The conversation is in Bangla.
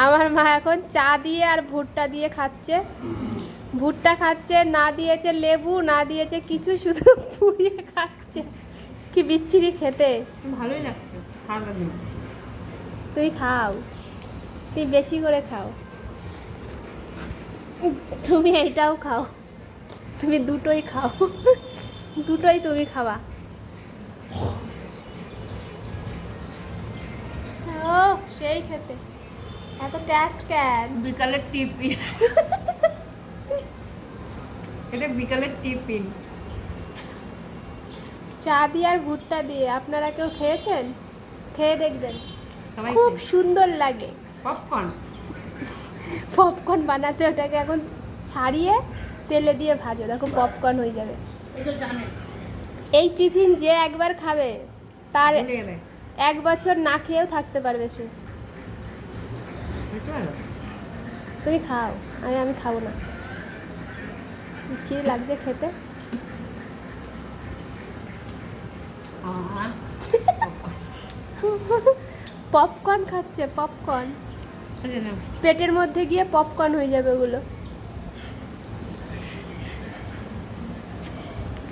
আমার মা এখন চা দিয়ে আর ভুট্টা দিয়ে খাচ্ছে। ভুট্টা খাচ্ছে, না দিয়েছে লেবু, না দিয়েছে কিছু, শুধু পুড়িয়ে খাচ্ছে। কি বিচ্ছিরি খেতে। ভালোই লাগছে, খারাপ লাগে না। তুই খাও, তুই বেশি করে খাও। তুমি এইটাও খাও, তুমি দুটোই খাও, দুটোই তুমি খাবা। ও সেই খেতে, এত টেস্ট কেন? বিকালের টিফিন, এটা বিকালের টিফিন। চা দিয়ে আর ভুট্টা দিয়ে আপনারা কেউ খেয়েছেন? খেয়ে দেখবেন, সবাই খুব সুন্দর লাগে। পপকর্ন। পপকর্ন বানাতে ওটাকে এখন ছাড়িয়ে তেলে দিয়ে ভাজো, দেখো পপকর্ন হয়ে যাবে। এটা জানে, এই টিফিন যে একবার খাবে তার ভুলে যাবে। 1 বছর না খেয়েও থাকতে পারবে সে। বুঝতে পারো? তুমি খাও, আমি খাবো না, বিচ্ছিরি লাগছে খেতে। পপকর্ন খাচ্ছে, পপকর্ন পেটের মধ্যে গিয়ে পপকর্ন হয়ে যাবে ওগুলো।